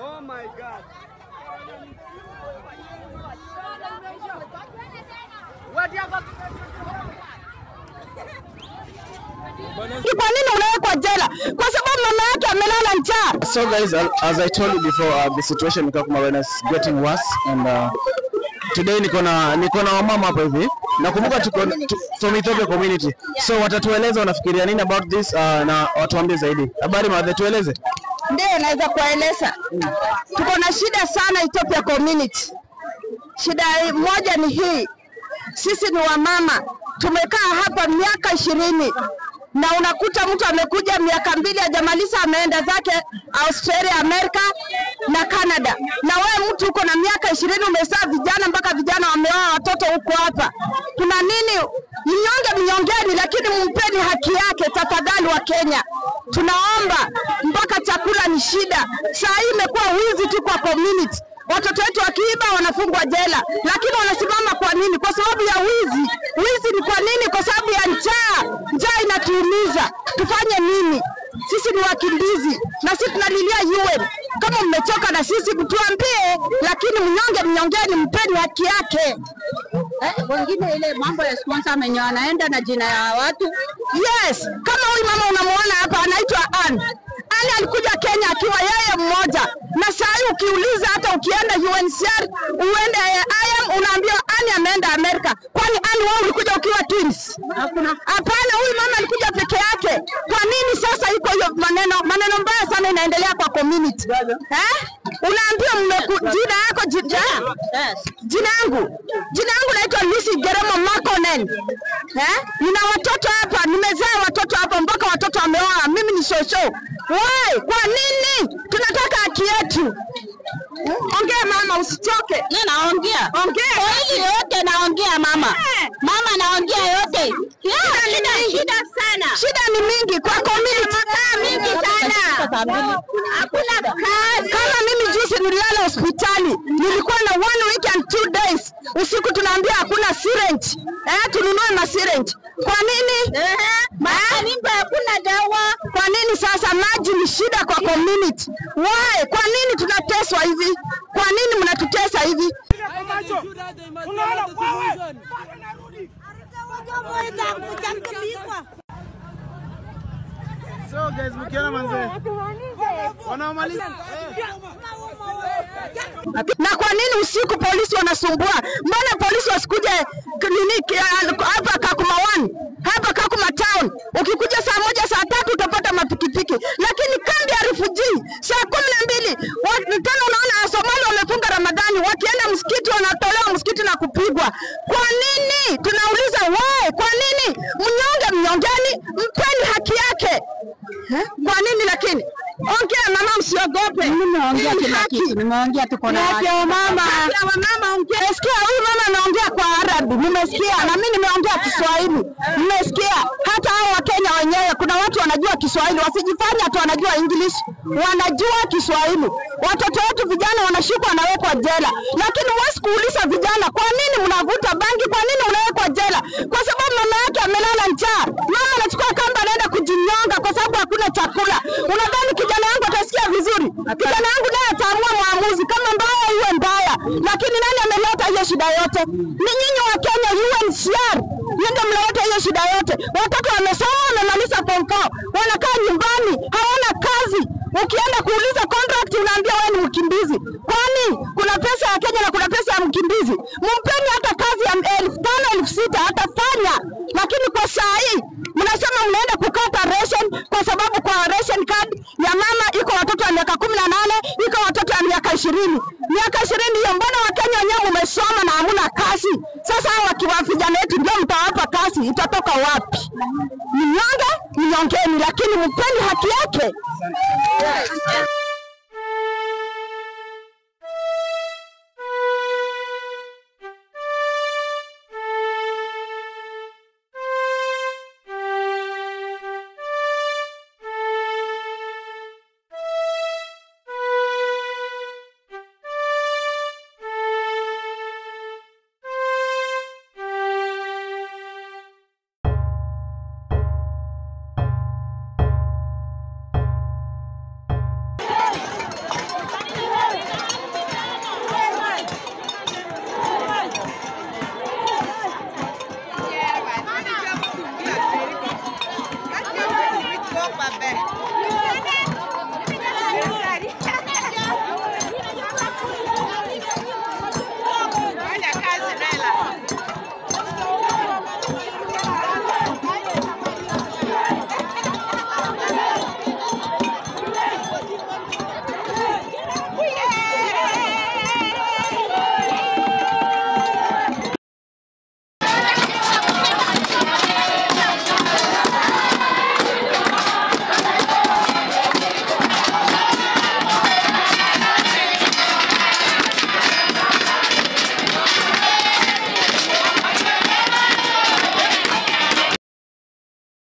Oh my God. Kwa nini unawekwa jela? Kwa sababu mama yake amelala njaa. So guys, as I told you before, the situation in Kakuma is getting worse, and today niko na wamama hapa hivi. Nakumbuka tuko from Ethiopia community. So watatueleza wanafikiria nini about this, na watuambie zaidi. Habari madhe, tueleze. Ndio naweza kueleza. Tuko na shida sana Ethiopia community. Shida moja ni hii. Sisi ni wamama. Tumekaa hapa miaka 20. Na unakuta mtu amekuja miaka 2 hajamaliza ameenda zake Australia, Amerika na Canada. Na wewe mtu uko na miaka 20 umezaa vijana mpaka vijana wameoa watoto huko hapa. Tuna nini? Mnyongeni lakini mpeni haki yake tafadhali wa Kenya. Tunaomba, mpaka chakula ni shida. Saa hii imekuwa wizi tu kwa community. Watoto wetu wakiiba wanafungwa jela, lakini wanasimama kwa nini? Kwa sababu ya wizi. Wizi ni kwa nini? Kwa sababu ya njaa. Njaa inatuumiza. Tufanye nini? Sisi ni wakimbizi na sisi tunalilia UN. Kama mmechoka na sisi tuambie, lakini mnyongeni, mpeni haki yake. Wengine ile mambo ya sponsor amenyoa anaenda na jina ya watu. Yes, kama huyu mama unamuona hapa anaitwa Anne. Anne alikuja Kenya akiwa yeye mmoja. Na saa hii ukiuliza hata ukienda UNHCR, uende IAM unaambiwa Anne ameenda Amerika. Kwani Anne wewe ulikuja ukiwa twins? Hapana, huyu mama alikuja peke yake. Kwa nini sasa iko hiyo maneno mbaya sana inaendelea kwa community? Unaambiwa jina yako jina yangu naitwa Lucy Geremo Makonen. Nina watoto hapa, nimezaa watoto hapa mpaka watoto wameoa. Mimi ni shosho. Why? Kwa nini? Tunataka haki yetu. Ongea mama, usichoke. Naongea. Ongea. Kwa hili yote naongea mama. Mama naongea yote. Shida sana. Shida ni mingi kwa community. Mingi sana. Hakuna kazi. Kama mimi juzi nililala hospitali, nilikuwa na 1 week and 2 days. Usiku tunaambia hakuna syringe. Tununue ma syringe. Kwa nini? Mimba hakuna dawa. Kwa nini sasa maji ni shida kwa community? Why? Kwa nini tunateswa hivi? Kwa nini mnatutesa hivi? So guys, mkiona manze wanaomaliza na kwa nini usiku polisi wanasumbua? Mbona polisi wasikuje kliniki hapa Kakuma 1, hapa Kakuma town? Ukikuja saa 1 saa 3 utapata mapikipiki, lakini kambi ya refugee saa 12 tena unaona Wasomali wamefunga Ramadhani, wakienda msikiti wanatolewa msikiti na kupigwa. Kwa nini? Tunauliza why? Kwa nini? Mnyongeni, mpeni haki yake. Kwa nini lakini? Ongea mama, msiogope. Nimeongea kila kitu. Nimeongea tuko na haki ya mama. Ongea. Nasikia huyu mama anaongea kwa Arabu. Nimesikia na mimi nimeongea Kiswahili. Nimesikia hata hao wa Kenya wenyewe kuna watu wanajua Kiswahili, wasijifanya tu wanajua English. Wanajua Kiswahili. Watoto wetu vijana wanashikwa wanawekwa jela. Lakini huwezi kuuliza vijana, kwa nini mnavuta bangi? Kwa nini mnawekwa jela? Kwa sababu mama yake amelala njaa. Mama anachukua kamba anaenda kujinyonga kwa sababu hakuna chakula. Unadhani kijana yangu atasikia vizuri? Kijana yangu naye ataamua maamuzi kama mbaya iwe mbaya. Lakini nani ameleta hiyo shida yote? Ni nyinyi wa Kenya UNHCR. Ndio mnaleta hiyo shida yote. Watoto wamesoma, wamemaliza form 4, wanakaa nyumbani, hawana kazi. Ukienda kuuliza contract unaambia wewe ni mkimbizi. Kwani kuna pesa ya Kenya na kuna pesa ya mkimbizi? Mpeni hata kazi ya 5,000 6,000 atafanya. Lakini kwa saa hii mnasema mnaenda kukata ration kwa sababu kwa ration card ya mama iko watoto wa miaka 18, iko watoto wa miaka 20. Miaka 20 hiyo mbona Wakenya wenyewe mmesoma na hamuna kazi? Sasa hao wakiwa vijana wetu ndio mtawapa kazi, itatoka wapi? Mnyongeni lakini mpeni haki yake. wewe.